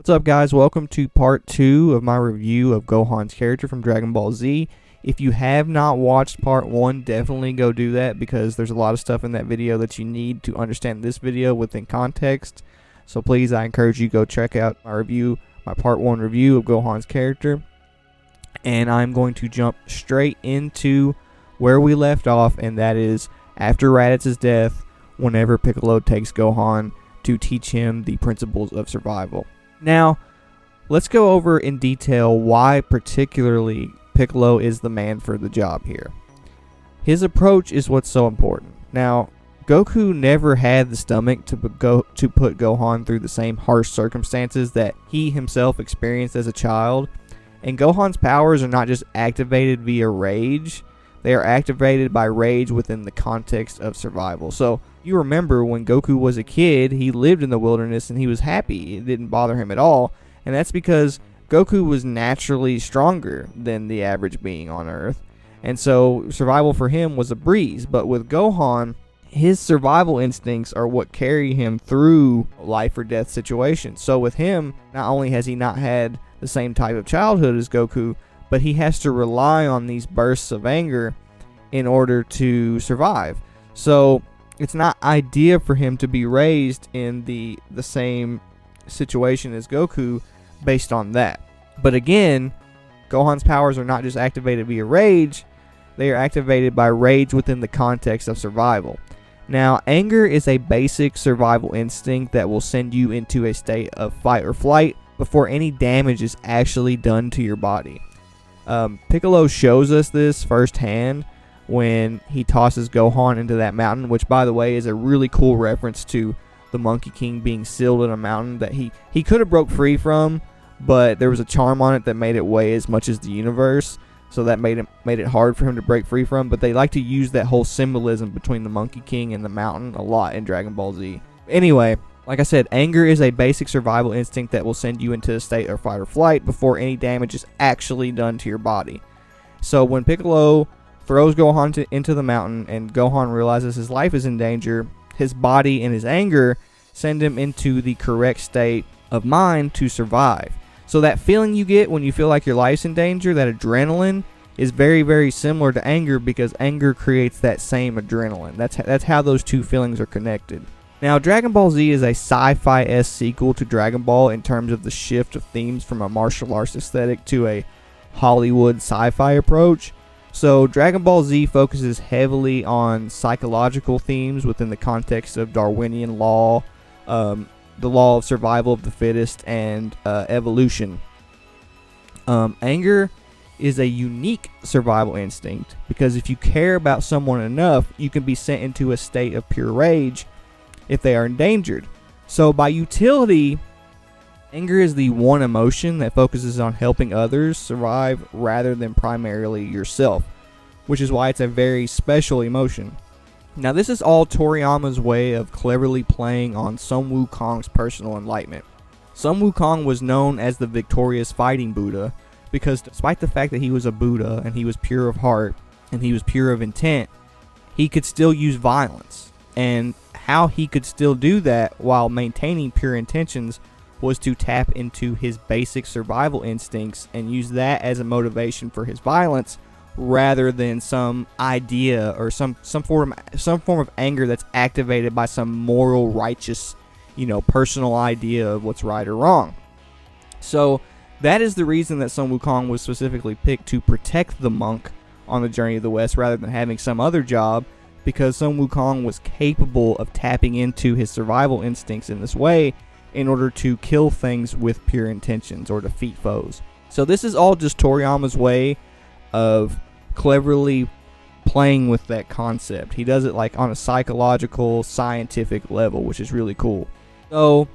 What's up, guys? Welcome to part 2 of my review of Gohan's character from Dragon Ball Z. If you have not watched part 1, definitely go do that because there's a lot of stuff in that video that you need to understand this video within context. So please, I encourage you go check out my part 1 review of Gohan's character. And I'm going to jump straight into where we left off, and that is after Raditz's death, whenever Piccolo takes Gohan to teach him the principles of survival. Now, let's go over in detail why particularly Piccolo is the man for the job here. His approach is what's so important. Now, Goku never had the stomach to put Gohan through the same harsh circumstances that he himself experienced as a child. And Gohan's powers are not just activated via rage. They are activated by rage within the context of survival. So, you remember when Goku was a kid, he lived in the wilderness and he was happy. It didn't bother him at all. And that's because Goku was naturally stronger than the average being on Earth. And so survival for him was a breeze. But with Gohan, his survival instincts are what carry him through life or death situations. So with him, not only has he not had the same type of childhood as Goku, but he has to rely on these bursts of anger in order to survive. So it's not ideal for him to be raised in the same situation as Goku based on that. But again, Gohan's powers are not just activated via rage, they are activated by rage within the context of survival. Now, anger is a basic survival instinct that will send you into a state of fight or flight before any damage is actually done to your body. Piccolo shows us this firsthand when he tosses Gohan into that mountain, which, by the way, is a really cool reference to the Monkey King being sealed in a mountain that he could have broke free from, but there was a charm on it that made it weigh as much as the universe, so that made it hard for him to break free from. But they like to use that whole symbolism between the Monkey King and the mountain a lot in Dragon Ball Z. Anyway, like I said, anger is a basic survival instinct that will send you into a state of fight or flight before any damage is actually done to your body. So when Piccolo throws Gohan into the mountain and Gohan realizes his life is in danger, his body and his anger send him into the correct state of mind to survive. So that feeling you get when you feel like your life's in danger, that adrenaline, is very, very similar to anger because anger creates that same adrenaline. That's how those two feelings are connected. Now, Dragon Ball Z is a sci-fi-esque sequel to Dragon Ball in terms of the shift of themes from a martial arts aesthetic to a Hollywood sci-fi approach. So Dragon Ball Z focuses heavily on psychological themes within the context of Darwinian law, the law of survival of the fittest, and evolution. Anger is a unique survival instinct because if you care about someone enough, you can be sent into a state of pure rage if they are endangered. So by utility, anger is the one emotion that focuses on helping others survive rather than primarily yourself, which is why it's a very special emotion. Now, this is all Toriyama's way of cleverly playing on Sun Wukong's personal enlightenment. Sun Wukong was known as the victorious fighting Buddha because despite the fact that he was a Buddha and he was pure of heart and he was pure of intent, he could still use violence. And how he could still do that while maintaining pure intentions was to tap into his basic survival instincts and use that as a motivation for his violence rather than some idea or some form of anger that's activated by some moral, righteous, personal idea of what's right or wrong. So that is the reason that Sun Wukong was specifically picked to protect the monk on the Journey of the West rather than having some other job, because Sun Wukong was capable of tapping into his survival instincts in this way in order to kill things with pure intentions or defeat foes. So this is all just Toriyama's way of cleverly playing with that concept. He does it like on a psychological, scientific level, which is really cool. So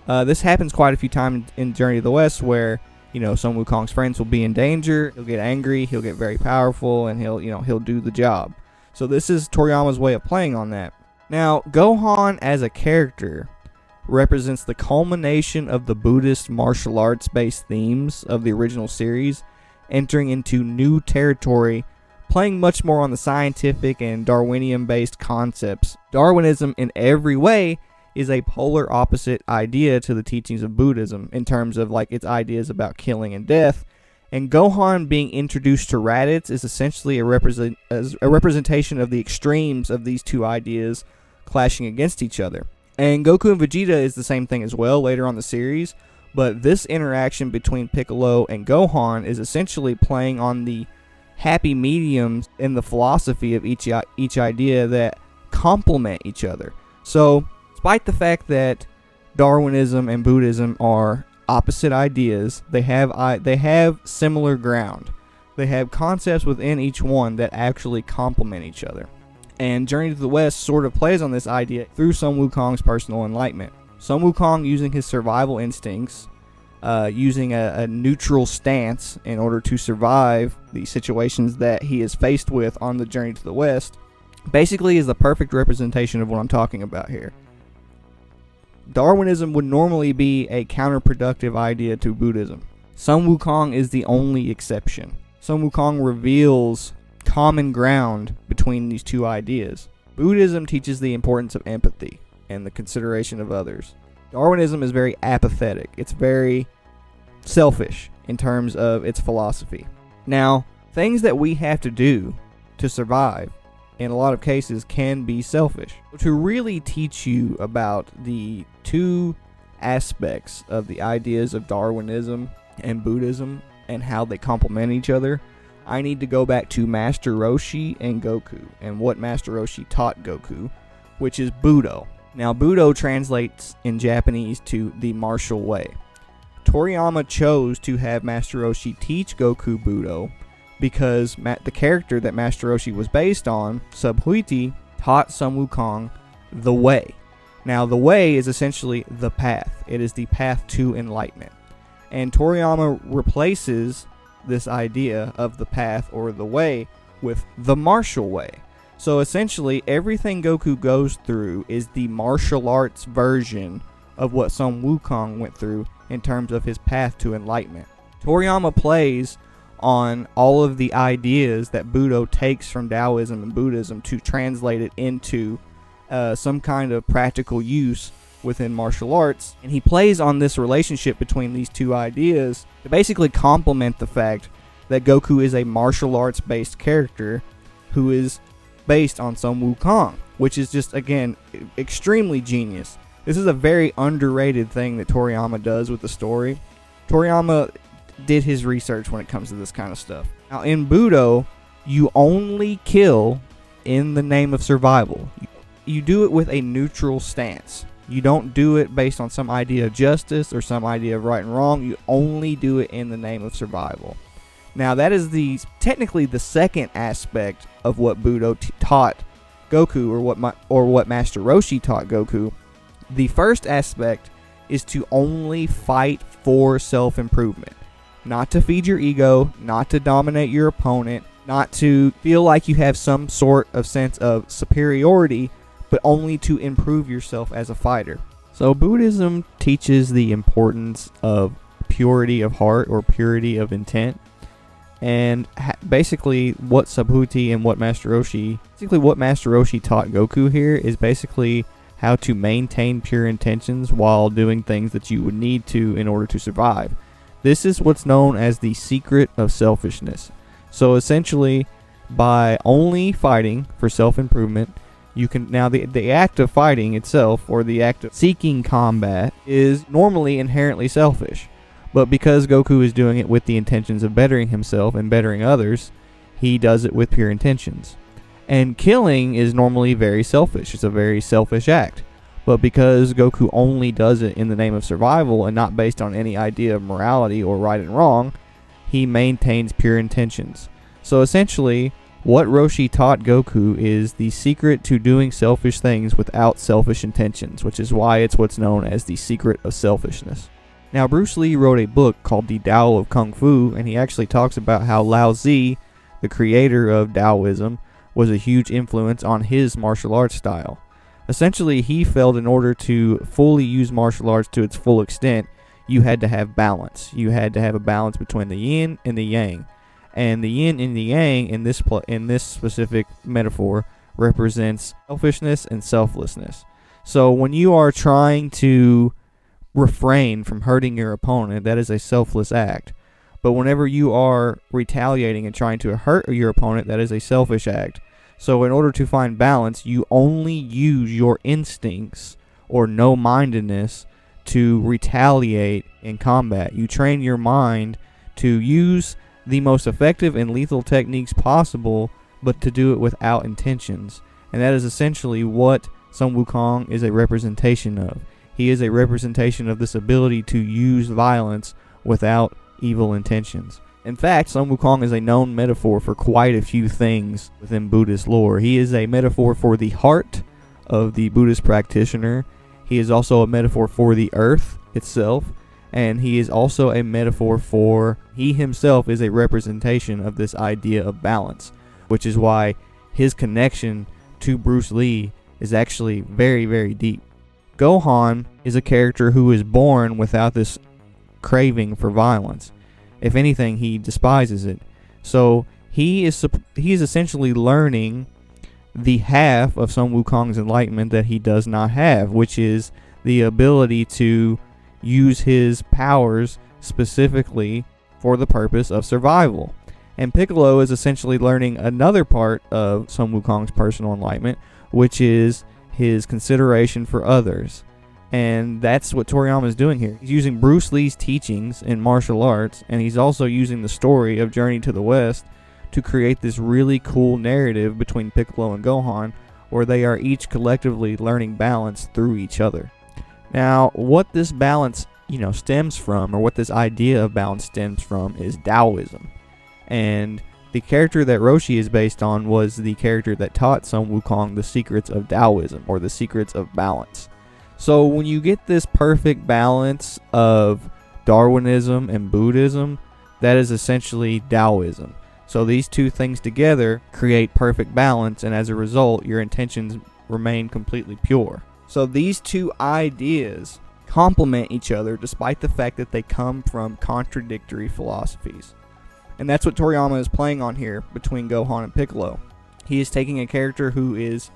this happens quite a few times in Journey of the West where, Sun Wukong's friends will be in danger, he'll get angry, he'll get very powerful, and he'll do the job. So this is Toriyama's way of playing on that. Now, Gohan as a character represents the culmination of the Buddhist martial arts-based themes of the original series, entering into new territory, playing much more on the scientific and Darwinian-based concepts. Darwinism in every way is a polar opposite idea to the teachings of Buddhism in terms of like its ideas about killing and death. And Gohan being introduced to Raditz is essentially a representation of the extremes of these two ideas clashing against each other. And Goku and Vegeta is the same thing as well later on the series, but this interaction between Piccolo and Gohan is essentially playing on the happy mediums in the philosophy of each idea that complement each other. So, despite the fact that Darwinism and Buddhism are opposite ideas, they have similar ground. They have concepts within each one that actually complement each other. And Journey to the West sort of plays on this idea through Sun Wukong's personal enlightenment. Sun Wukong, using his survival instincts, using a neutral stance in order to survive the situations that he is faced with on the Journey to the West, basically is the perfect representation of what I'm talking about here. Darwinism would normally be a counterproductive idea to Buddhism. Sun Wukong is the only exception. Sun Wukong reveals common ground between these two ideas. Buddhism teaches the importance of empathy and the consideration of others. Darwinism is very apathetic. It's very selfish in terms of its philosophy. Now, things that we have to do to survive in a lot of cases can be selfish. To really teach you about the two aspects of the ideas of Darwinism and Buddhism and how they complement each other, I need to go back to Master Roshi and Goku and what Master Roshi taught Goku, which is Budo. Now, Budo translates in Japanese to the martial way. Toriyama chose to have Master Roshi teach Goku Budo because the character that Master Roshi was based on, Subhuti, taught Sun Wukong the way. Now, the way is essentially the path. It is the path to enlightenment. And Toriyama replaces this idea of the path or the way with the martial way. So essentially, everything Goku goes through is the martial arts version of what Sun Wukong went through in terms of his path to enlightenment. Toriyama plays on all of the ideas that Budo takes from Taoism and Buddhism to translate it into some kind of practical use within martial arts, and he plays on this relationship between these two ideas to basically complement the fact that Goku is a martial arts based character who is based on Sun Wukong, which is just, again, extremely genius. This is a very underrated thing that Toriyama does with the story. Toriyama did his research when it comes to this kind of stuff. Now, in Budo, you only kill in the name of survival. You do it with a neutral stance. You don't do it based on some idea of justice or some idea of right and wrong. You only do it in the name of survival. Now, that is technically the second aspect of what Budo taught Goku, or what Master Roshi taught Goku. The first aspect is to only fight for self-improvement. Not to feed your ego, not to dominate your opponent, not to feel like you have some sort of sense of superiority, but only to improve yourself as a fighter. So Buddhism teaches the importance of purity of heart or purity of intent. And basically what Subhuti and what Master Roshi taught Goku here is basically how to maintain pure intentions while doing things that you would need to in order to survive. This is what's known as the secret of selfishness. So essentially, by only fighting for self-improvement, you can now the act of fighting itself, or the act of seeking combat, is normally inherently selfish. But because Goku is doing it with the intentions of bettering himself and bettering others, he does it with pure intentions. And killing is normally very selfish. It's a very selfish act. But because Goku only does it in the name of survival and not based on any idea of morality or right and wrong, he maintains pure intentions. So essentially, what Roshi taught Goku is the secret to doing selfish things without selfish intentions, which is why it's what's known as the secret of selfishness. Now, Bruce Lee wrote a book called The Tao of Kung Fu, and he actually talks about how Lao Tzu, the creator of Taoism, was a huge influence on his martial arts style. Essentially, he felt in order to fully use martial arts to its full extent, you had to have balance. You had to have a balance between the yin and the yang. And the yin and the yang in this specific metaphor represents selfishness and selflessness. So when you are trying to refrain from hurting your opponent, that is a selfless act. But whenever you are retaliating and trying to hurt your opponent, that is a selfish act. So in order to find balance, you only use your instincts or no-mindedness to retaliate in combat. You train your mind to use the most effective and lethal techniques possible, but to do it without intentions. And that is essentially what Sun Wukong is a representation of. He is a representation of this ability to use violence without evil intentions. In fact, Sun Wukong is a known metaphor for quite a few things within Buddhist lore. He is a metaphor for the heart of the Buddhist practitioner. He is also a metaphor for the earth itself. And he is also a metaphor for, he himself is a representation of this idea of balance, which is why his connection to Bruce Lee is actually very, very deep. Gohan is a character who is born without this craving for violence. If anything, he despises it. So he is essentially learning the half of Sun Wukong's enlightenment that he does not have, which is the ability to use his powers specifically for the purpose of survival. And Piccolo is essentially learning another part of Sun Wukong's personal enlightenment, which is his consideration for others. And that's what Toriyama is doing here. He's using Bruce Lee's teachings in martial arts, and he's also using the story of Journey to the West to create this really cool narrative between Piccolo and Gohan, where they are each collectively learning balance through each other. Now, what this balance, stems from, or what this idea of balance stems from, is Taoism. And the character that Roshi is based on was the character that taught Sun Wukong the secrets of Taoism, or the secrets of balance. So when you get this perfect balance of Darwinism and Buddhism, that is essentially Taoism. So these two things together create perfect balance, and as a result, your intentions remain completely pure. So these two ideas complement each other despite the fact that they come from contradictory philosophies. And that's what Toriyama is playing on here between Gohan and Piccolo. He is taking a character who is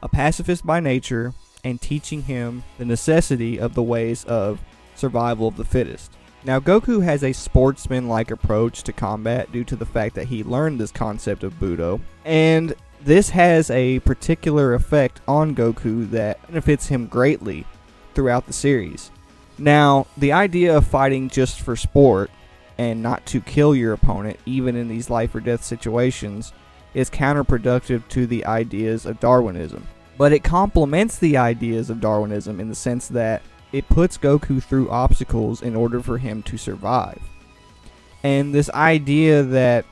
a pacifist by nature and teaching him the necessity of the ways of survival of the fittest. Now, Goku has a sportsman-like approach to combat due to the fact that he learned this concept of Budo, and this has a particular effect on Goku that benefits him greatly throughout the series. Now, the idea of fighting just for sport and not to kill your opponent, even in these life or death situations, is counterproductive to the ideas of Darwinism. But it complements the ideas of Darwinism in the sense that it puts Goku through obstacles in order for him to survive. And this idea that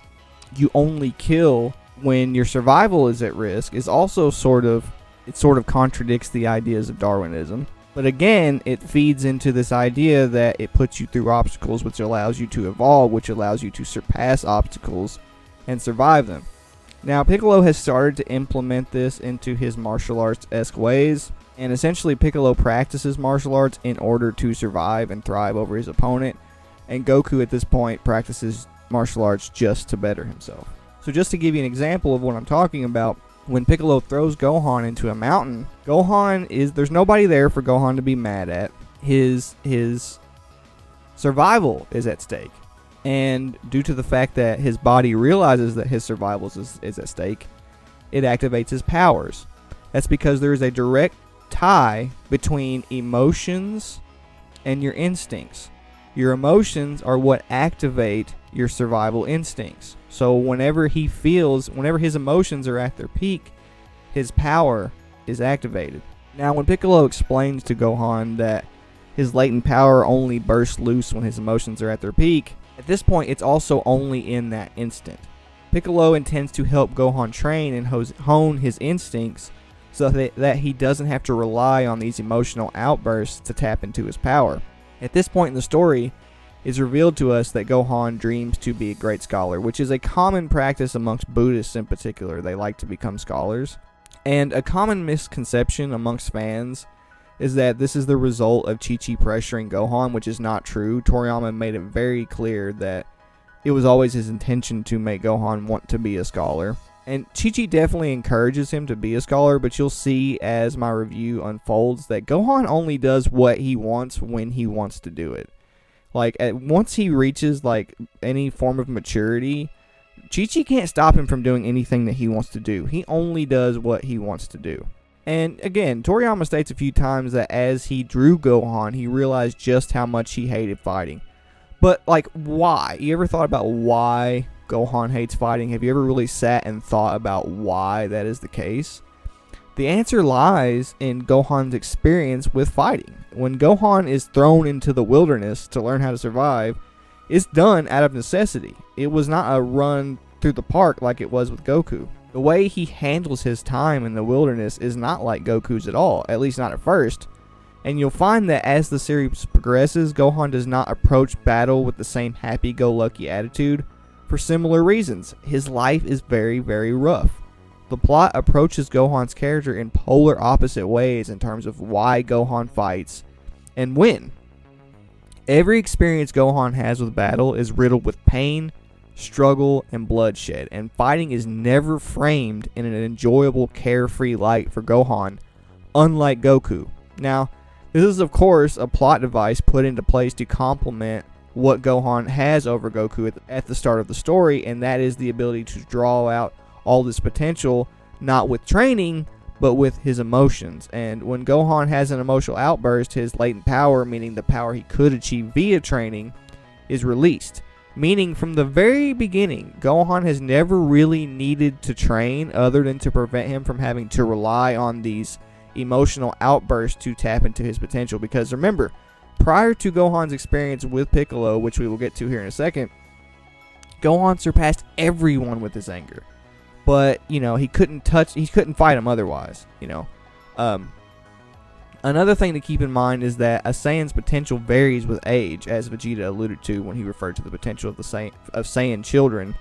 you only kill when your survival is at risk is also sort of contradicts the ideas of Darwinism. But again, it feeds into this idea that it puts you through obstacles, which allows you to evolve, which allows you to surpass obstacles and survive them. Now, Piccolo has started to implement this into his martial arts-esque ways, and essentially Piccolo practices martial arts in order to survive and thrive over his opponent, and Goku at this point practices martial arts just to better himself. So just to give you an example of what I'm talking about, when Piccolo throws Gohan into a mountain, there's nobody there for Gohan to be mad at. His survival is at stake. And due to the fact that his body realizes that his survival is at stake, it activates his powers. That's because there is a direct tie between emotions and your instincts. Your emotions are what activate your survival instincts. So whenever his emotions are at their peak, his power is activated. Now, when Piccolo explains to Gohan that his latent power only bursts loose when his emotions are at their peak, at this point it's also only in that instant. Piccolo intends to help Gohan train and hone his instincts so that he doesn't have to rely on these emotional outbursts to tap into his power. At this point in the story, it's revealed to us that Gohan dreams to be a great scholar, which is a common practice amongst Buddhists in particular. They like to become scholars. And a common misconception amongst fans is that this is the result of Chi-Chi pressuring Gohan, which is not true. Toriyama made it very clear that it was always his intention to make Gohan want to be a scholar. And Chi-Chi definitely encourages him to be a scholar, but you'll see as my review unfolds that Gohan only does what he wants when he wants to do it. Like, once he reaches, like, any form of maturity, Chi-Chi can't stop him from doing anything that he wants to do. He only does what he wants to do. And again, Toriyama states a few times that as he drew Gohan, he realized just how much he hated fighting. But, like, why? You ever thought about why Gohan hates fighting? Have you ever really sat and thought about why that is the case? The answer lies in Gohan's experience with fighting. When Gohan is thrown into the wilderness to learn how to survive, it's done out of necessity. It was not a run through the park like it was with Goku. The way he handles his time in the wilderness is not like Goku's at all, at least not at first. And you'll find that as the series progresses, Gohan does not approach battle with the same happy-go-lucky attitude for similar reasons. His life is very, very rough. The plot approaches Gohan's character in polar opposite ways in terms of why Gohan fights and when. Every experience Gohan has with battle is riddled with pain, struggle, and bloodshed, and fighting is never framed in an enjoyable, carefree light for Gohan, unlike Goku. Now, this is of course a plot device put into place to complement what Gohan has over Goku at the start of the story, and that is the ability to draw out all this potential, not with training, but with his emotions. And when Gohan has an emotional outburst, his latent power, meaning the power he could achieve via training, is released. Meaning from the very beginning, Gohan has never really needed to train other than to prevent him from having to rely on these emotional outbursts to tap into his potential. Because remember, prior to Gohan's experience with Piccolo, which we will get to here in a second, Gohan surpassed everyone with his anger. But, you know, he couldn't fight him otherwise, you know. Another thing to keep in mind is that a Saiyan's potential varies with age, as Vegeta alluded to when he referred to the potential of Saiyan children,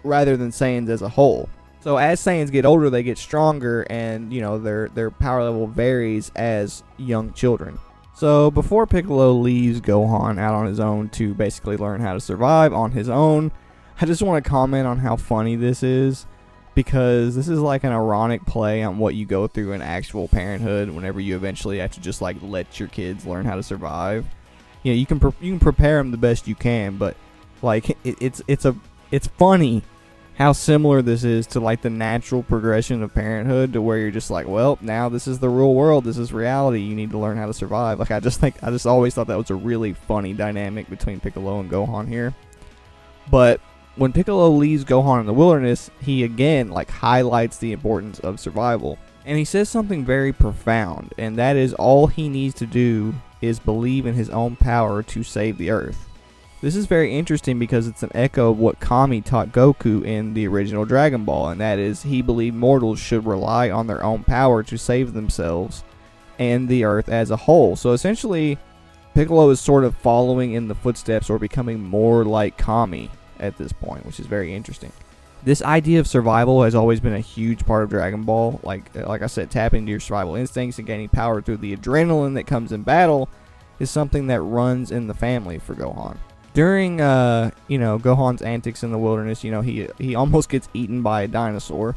rather than Saiyans as a whole. So as Saiyans get older, they get stronger, and, you know, their power level varies as young children. So before Piccolo leaves Gohan out on his own to basically learn how to survive on his own, I just want to comment on how funny this is, because this is like an ironic play on what you go through in actual parenthood whenever you eventually have to just like let your kids learn how to survive. You know, you can prepare them the best you can, but like it's funny how similar this is to like the natural progression of parenthood, to where you're just like, well, now this is the real world, this is reality, you need to learn how to survive. Like I just always thought that was a really funny dynamic between Piccolo and Gohan here. But when Piccolo leaves Gohan in the wilderness, he again like highlights the importance of survival. And he says something very profound, and that is all he needs to do is believe in his own power to save the Earth. This is very interesting because it's an echo of what Kami taught Goku in the original Dragon Ball, and that is he believed mortals should rely on their own power to save themselves and the Earth as a whole. So essentially, Piccolo is sort of following in the footsteps or becoming more like Kami at this point, which is very interesting. This idea of survival has always been a huge part of Dragon Ball. Like I said, tapping into your survival instincts and gaining power through the adrenaline that comes in battle is something that runs in the family for Gohan. During Gohan's antics in the wilderness, he almost gets eaten by a dinosaur,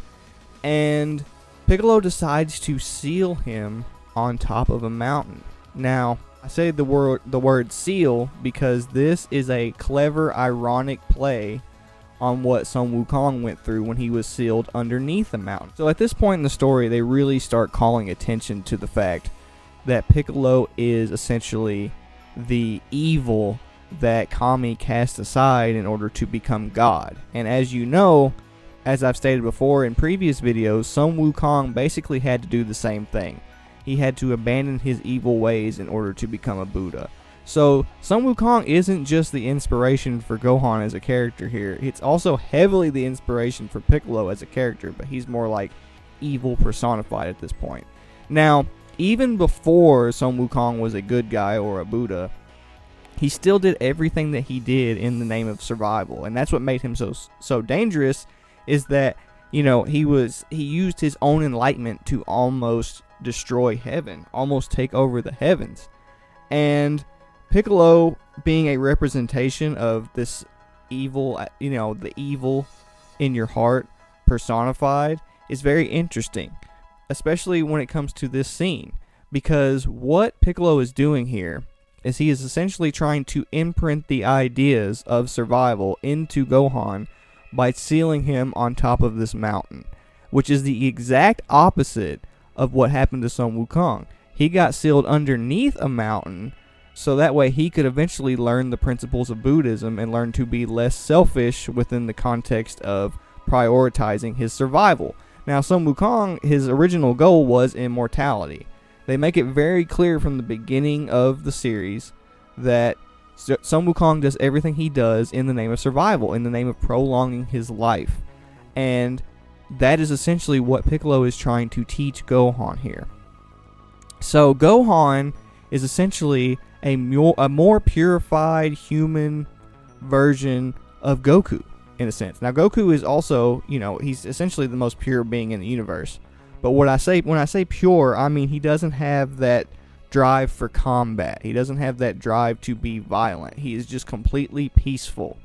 and Piccolo decides to seal him on top of a mountain. Now, I say the word seal because this is a clever, ironic play on what Sun Wukong went through when he was sealed underneath the mountain. So at this point in the story, they really start calling attention to the fact that Piccolo is essentially the evil that Kami cast aside in order to become God. And as you know, as I've stated before in previous videos, Sun Wukong basically had to do the same thing. He had to abandon his evil ways in order to become a Buddha. So Sun Wukong isn't just the inspiration for Gohan as a character here. It's also heavily the inspiration for Piccolo as a character, but he's more like evil personified at this point. Now, even before Sun Wukong was a good guy or a Buddha, he still did everything that he did in the name of survival. And that's what made him so dangerous, is that, he used his own enlightenment to almost destroy heaven, almost take over the heavens. And Piccolo, being a representation of this evil, the evil in your heart, personified is very interesting, especially when it comes to this scene, because what Piccolo is doing here is he is essentially trying to imprint the ideas of survival into Gohan by sealing him on top of this mountain, which is the exact opposite of what happened to Sun Wukong. He got sealed underneath a mountain so that way he could eventually learn the principles of Buddhism and learn to be less selfish within the context of prioritizing his survival. Now, Sun Wukong, his original goal was immortality. They make it very clear from the beginning of the series that Sun Wukong does everything he does in the name of survival, in the name of prolonging his life. And that is essentially what Piccolo is trying to teach Gohan here. So Gohan is essentially a more purified human version of Goku, in a sense. Now, Goku is also, he's essentially the most pure being in the universe. But when I say pure, I mean he doesn't have that drive for combat. He doesn't have that drive to be violent. He is just completely peaceful.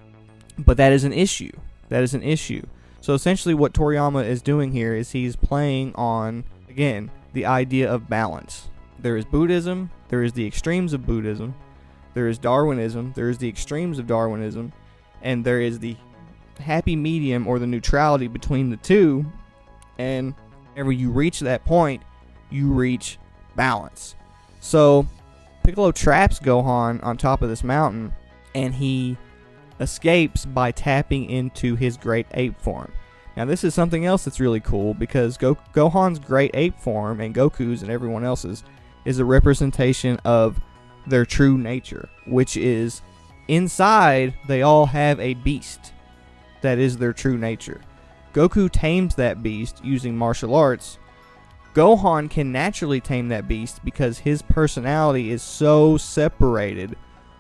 But that is an issue. That is an issue. So essentially what Toriyama is doing here is he's playing on, again, the idea of balance. There is Buddhism, there is the extremes of Buddhism, there is Darwinism, there is the extremes of Darwinism, and there is the happy medium or the neutrality between the two. And whenever you reach that point, you reach balance. So Piccolo traps Gohan on top of this mountain, and he escapes by tapping into his great ape form. Now, this is something else that's really cool, because Gohan's great ape form and Goku's and everyone else's is a representation of their true nature, which is inside they all have a beast that is their true nature. Goku tames that beast using martial arts. Gohan can naturally tame that beast because his personality is so separated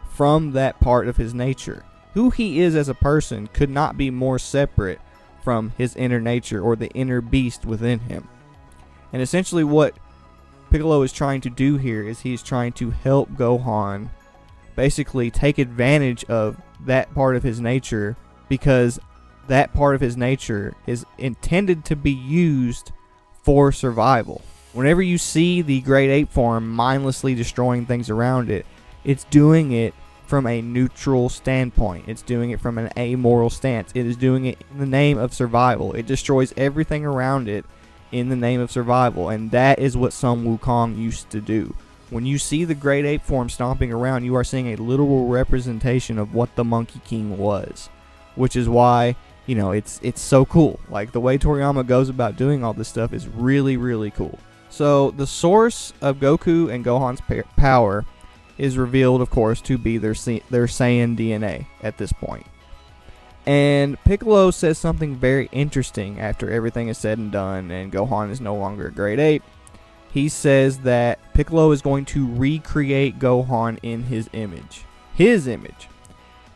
from that part of his nature. Who he is as a person could not be more separate from his inner nature or the inner beast within him. And essentially what Piccolo is trying to do here is he's trying to help Gohan basically take advantage of that part of his nature, because that part of his nature is intended to be used for survival. Whenever you see the great ape form mindlessly destroying things around it, it's doing it from a neutral standpoint. It's doing it from an amoral stance. It is doing it in the name of survival. It destroys everything around it in the name of survival, and that is what Sun Wukong used to do. When you see the great ape form stomping around, you are seeing a literal representation of what the Monkey King was, which is why it's so cool. Like, the way Toriyama goes about doing all this stuff is really, really cool. So the source of Goku and Gohan's power is revealed, of course, to be their Saiyan DNA at this point. And Piccolo says something very interesting after everything is said and done and Gohan is no longer a great ape. He says that Piccolo is going to recreate Gohan in his image.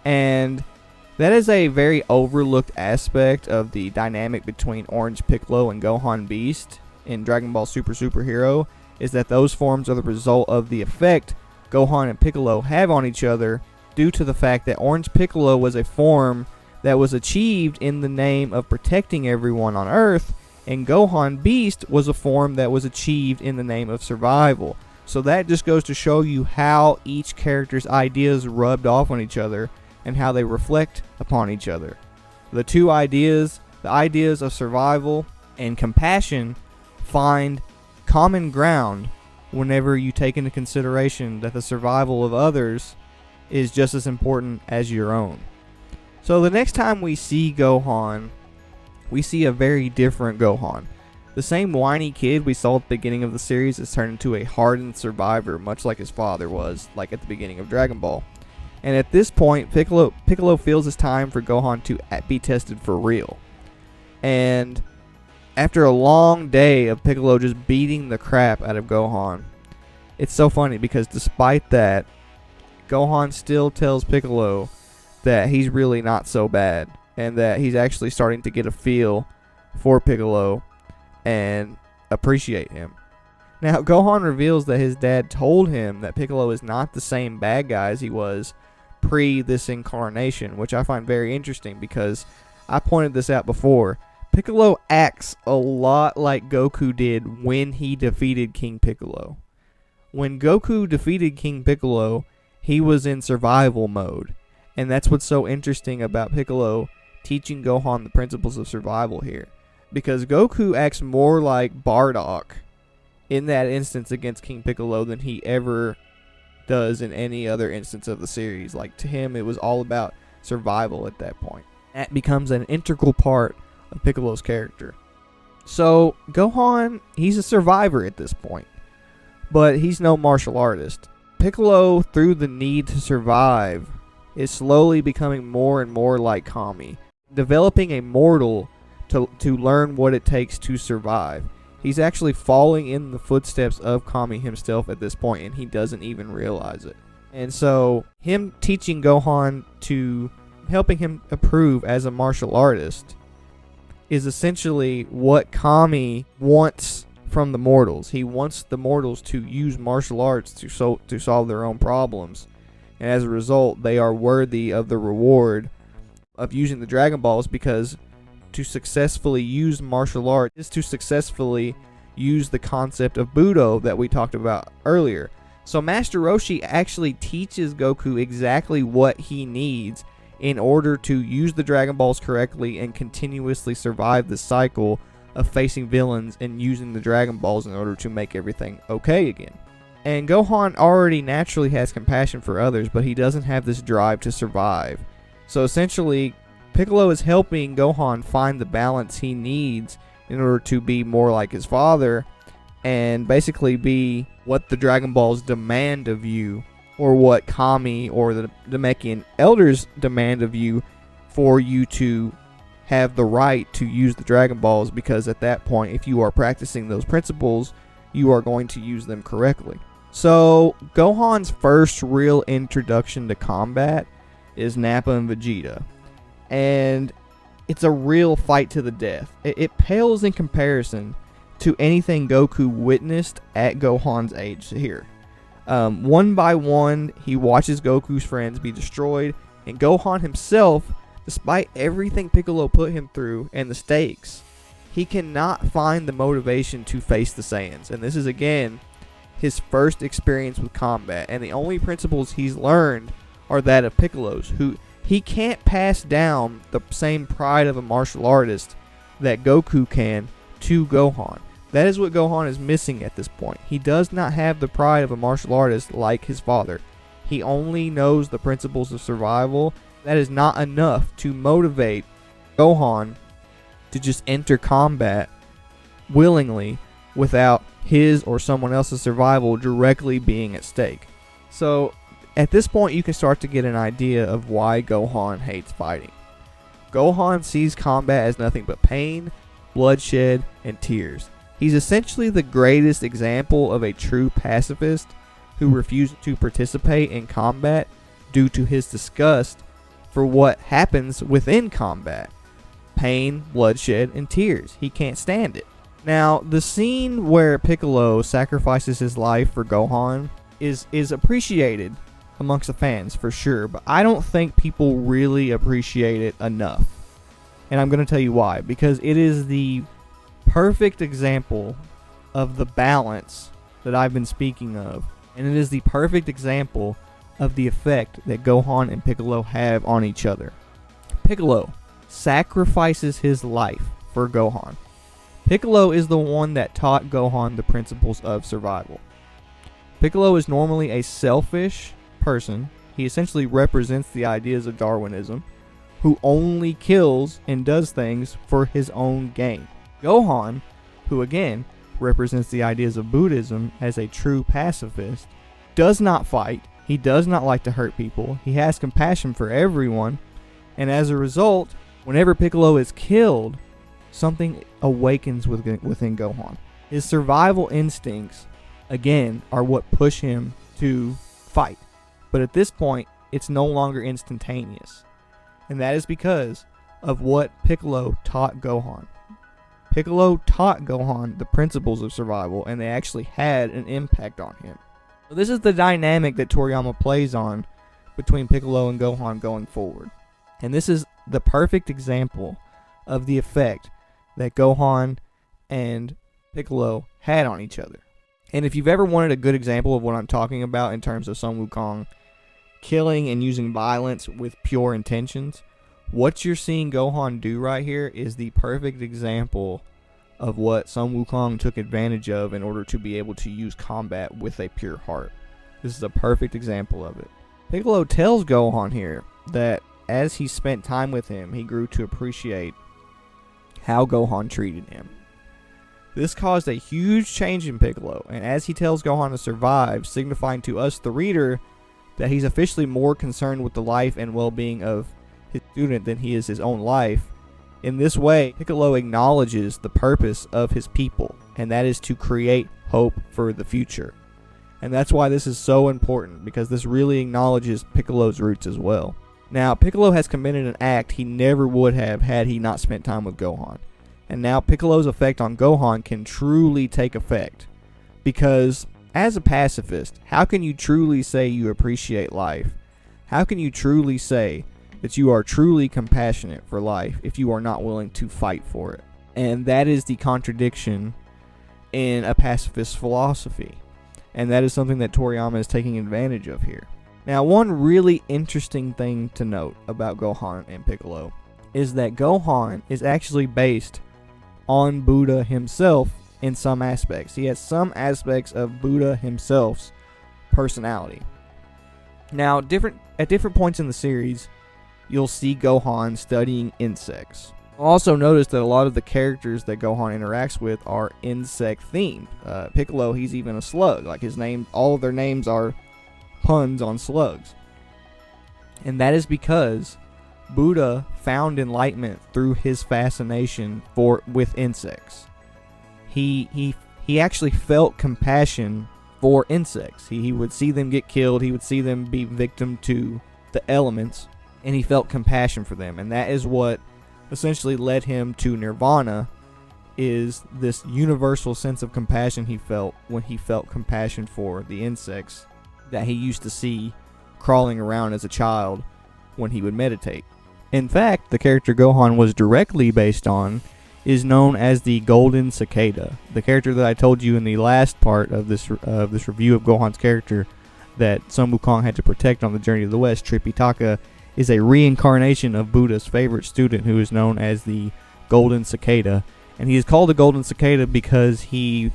And that is a very overlooked aspect of the dynamic between Orange Piccolo and Gohan Beast in Dragon Ball Super Superhero, is that those forms are the result of the effect Gohan and Piccolo have on each other, due to the fact that Orange Piccolo was a form that was achieved in the name of protecting everyone on Earth, and Gohan Beast was a form that was achieved in the name of survival. So that just goes to show you how each character's ideas rubbed off on each other and how they reflect upon each other. The two ideas, the ideas of survival and compassion, find common ground whenever you take into consideration that the survival of others is just as important as your own. So the next time we see Gohan, we see a very different Gohan. The same whiny kid we saw at the beginning of the series is turned into a hardened survivor, much like his father was, like at the beginning of Dragon Ball. And at this point, Piccolo feels it's time for Gohan to be tested for real. And after a long day of Piccolo just beating the crap out of Gohan, it's so funny because despite that, Gohan still tells Piccolo that he's really not so bad, and that he's actually starting to get a feel for Piccolo and appreciate him. Now, Gohan reveals that his dad told him that Piccolo is not the same bad guy as he was pre this incarnation, which I find very interesting because I pointed this out before. Piccolo acts a lot like Goku did when he defeated King Piccolo. When Goku defeated King Piccolo, he was in survival mode. And that's what's so interesting about Piccolo teaching Gohan the principles of survival here. Because Goku acts more like Bardock in that instance against King Piccolo than he ever does in any other instance of the series. Like, to him, it was all about survival at that point. That becomes an integral part of Piccolo's character. So, Gohan, he's a survivor at this point. But he's no martial artist. Piccolo, through the need to survive, is slowly becoming more and more like Kami, developing a mortal to learn what it takes to survive. He's actually falling in the footsteps of Kami himself at this point, and he doesn't even realize it. And so, him teaching Gohan to helping him improve as a martial artist is essentially what Kami wants from the mortals. He wants the mortals to use martial arts to solve their own problems. And as a result, they are worthy of the reward of using the Dragon Balls, because to successfully use martial art is to successfully use the concept of Budo that we talked about earlier. So Master Roshi actually teaches Goku exactly what he needs in order to use the Dragon Balls correctly and continuously survive the cycle of facing villains and using the Dragon Balls in order to make everything okay again. And Gohan already naturally has compassion for others, but he doesn't have this drive to survive. So essentially, Piccolo is helping Gohan find the balance he needs in order to be more like his father and basically be what the Dragon Balls demand of you, or what Kami or the Namekian elders demand of you, for you to have the right to use the Dragon Balls, because at that point, if you are practicing those principles, you are going to use them correctly. So, Gohan's first real introduction to combat is Nappa and Vegeta. And it's a real fight to the death. It pales in comparison to anything Goku witnessed at Gohan's age here. One by one, he watches Goku's friends be destroyed, and Gohan himself, despite everything Piccolo put him through and the stakes, he cannot find the motivation to face the Saiyans. And this is, again, his first experience with combat, and the only principles he's learned are that of Piccolo's, who he can't pass down the same pride of a martial artist that Goku can to Gohan. That is what Gohan is missing at this point. He does not have the pride of a martial artist like his father. He only knows the principles of survival. That is not enough to motivate Gohan to just enter combat willingly without his or someone else's survival directly being at stake. So, at this point, you can start to get an idea of why Gohan hates fighting. Gohan sees combat as nothing but pain, bloodshed, and tears. He's essentially the greatest example of a true pacifist who refuses to participate in combat due to his disgust for what happens within combat. Pain, bloodshed, and tears. He can't stand it. Now, the scene where Piccolo sacrifices his life for Gohan is appreciated amongst the fans for sure, but I don't think people really appreciate it enough. And I'm going to tell you why. Because it is the perfect example of the balance that I've been speaking of. And it is the perfect example of the effect that Gohan and Piccolo have on each other. Piccolo sacrifices his life for Gohan. Piccolo is the one that taught Gohan the principles of survival. Piccolo is normally a selfish person. He essentially represents the ideas of Darwinism, who only kills and does things for his own gain. Gohan, who again represents the ideas of Buddhism as a true pacifist, does not fight. He does not like to hurt people. He has compassion for everyone. And as a result, whenever Piccolo is killed, something awakens within Gohan. His survival instincts, again, are what push him to fight. But at this point, it's no longer instantaneous. And that is because of what Piccolo taught Gohan. Piccolo taught Gohan the principles of survival, and they actually had an impact on him. So this is the dynamic that Toriyama plays on between Piccolo and Gohan going forward. And this is the perfect example of the effect that Gohan and Piccolo had on each other. And if you've ever wanted a good example of what I'm talking about in terms of Sun Wukong killing and using violence with pure intentions, what you're seeing Gohan do right here is the perfect example of what Sun Wukong took advantage of in order to be able to use combat with a pure heart. This is a perfect example of it. Piccolo tells Gohan here that as he spent time with him, he grew to appreciate how Gohan treated him. This caused a huge change in Piccolo, and as he tells Gohan to survive, signifying to us, the reader, that he's officially more concerned with the life and well-being of his student than he is his own life. In this way, Piccolo acknowledges the purpose of his people, and that is to create hope for the future. And that's why this is so important, because this really acknowledges Piccolo's roots as well. Now, Piccolo has committed an act he never would have had he not spent time with Gohan. And now Piccolo's effect on Gohan can truly take effect. Because, as a pacifist, how can you truly say you appreciate life? How can you truly say that you are truly compassionate for life if you are not willing to fight for it? And that is the contradiction in a pacifist philosophy. And that is something that Toriyama is taking advantage of here. Now, one really interesting thing to note about Gohan and Piccolo is that Gohan is actually based on Buddha himself in some aspects. He has some aspects of Buddha himself's personality. Now, at different points in the series, you'll see Gohan studying insects. Also notice that a lot of the characters that Gohan interacts with are insect themed. Piccolo, he's even a slug. Like his name, all of their names are puns on slugs. And that is because Buddha found enlightenment through his fascination with insects. He actually felt compassion for insects. He would see them get killed. He would see them be victim to the elements, and he felt compassion for them. And that is what essentially led him to nirvana, is this universal sense of compassion he felt when he felt compassion for the insects that he used to see crawling around as a child when he would meditate. In fact, the character Gohan was directly based on is known as the Golden Cicada. The character that I told you in the last part of this review of Gohan's character that Sun Wukong had to protect on the Journey to the West, Tripitaka, is a reincarnation of Buddha's favorite student who is known as the Golden Cicada. And he is called the Golden Cicada because he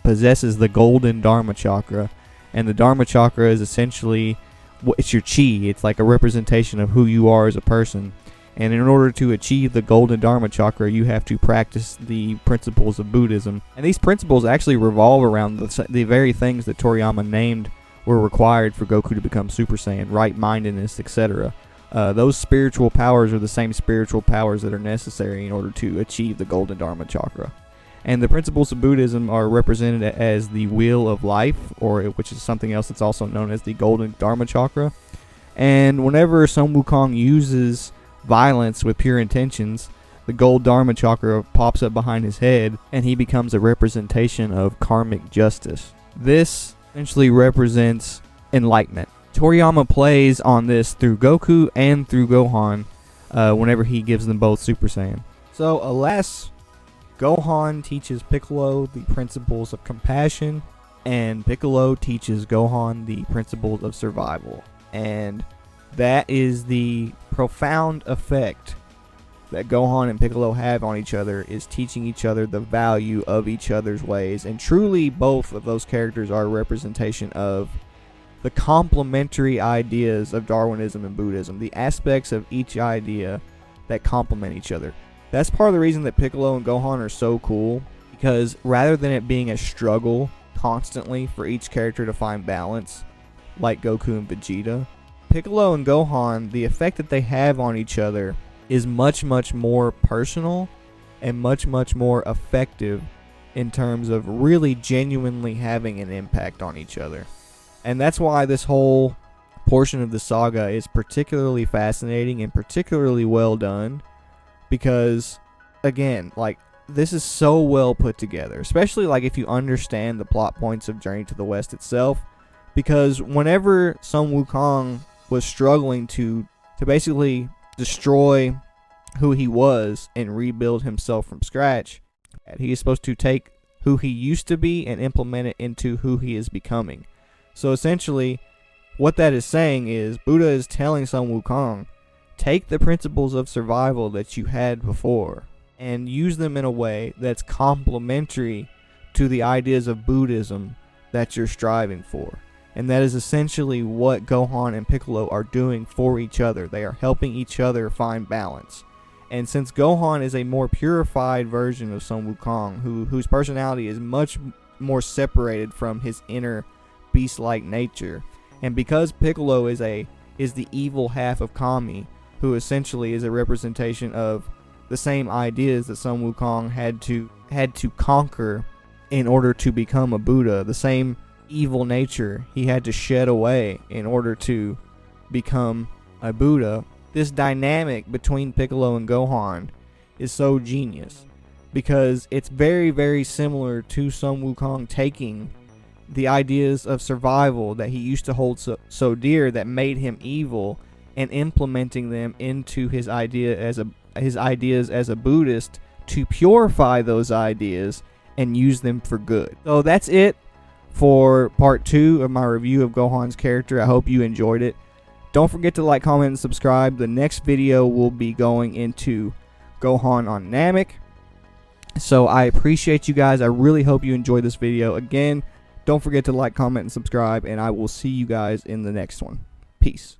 possesses the Golden Dharma Chakra. And the Dharma Chakra is essentially, it's your chi. It's like a representation of who you are as a person. And in order to achieve the Golden Dharma Chakra, you have to practice the principles of Buddhism. And these principles actually revolve around the very things that Toriyama named were required for Goku to become Super Saiyan, right-mindedness, etc. Those spiritual powers are the same spiritual powers that are necessary in order to achieve the Golden Dharma Chakra. And the principles of Buddhism are represented as the Wheel of Life, which is something else that's also known as the Golden Dharma Chakra. And whenever Sun Wukong uses violence with pure intentions, the Gold Dharma Chakra pops up behind his head, and he becomes a representation of karmic justice. This essentially represents enlightenment. Toriyama plays on this through Goku and through Gohan whenever he gives them both Super Saiyan. So, alas, Gohan teaches Piccolo the principles of compassion, and Piccolo teaches Gohan the principles of survival. And that is the profound effect that Gohan and Piccolo have on each other, is teaching each other the value of each other's ways. And truly, both of those characters are a representation of the complementary ideas of Darwinism and Buddhism, the aspects of each idea that complement each other. That's part of the reason that Piccolo and Gohan are so cool, because rather than it being a struggle constantly for each character to find balance, like Goku and Vegeta, Piccolo and Gohan, the effect that they have on each other is much, much more personal and much, much more effective in terms of really genuinely having an impact on each other. And that's why this whole portion of the saga is particularly fascinating and particularly well done, because, again, like, this is so well put together, especially like if you understand the plot points of Journey to the West itself, because whenever Sun Wukong was struggling to basically destroy who he was and rebuild himself from scratch. He is supposed to take who he used to be and implement it into who he is becoming. So essentially, what that is saying is Buddha is telling Sun Wukong, take the principles of survival that you had before and use them in a way that's complementary to the ideas of Buddhism that you're striving for. And that is essentially what Gohan and Piccolo are doing for each other. They are helping each other find balance. And since Gohan is a more purified version of Sun Wukong, whose personality is much more separated from his inner beast-like nature, and because Piccolo is the evil half of Kami, who essentially is a representation of the same ideas that Sun Wukong had to conquer in order to become a Buddha, the same evil nature he had to shed away in order to become a Buddha. This dynamic between Piccolo and Gohan is so genius because it's very, very similar to Sun Wukong taking the ideas of survival that he used to hold so dear that made him evil and implementing them into his ideas as a Buddhist to purify those ideas and use them for good. So that's it for part 2 of my review of Gohan's character. I hope you enjoyed it. Don't forget to like, comment, and subscribe. The next video will be going into Gohan on Namek. So I appreciate you guys. I really hope you enjoyed this video. Again, don't forget to like, comment, and subscribe, and I will see you guys in the next one. Peace.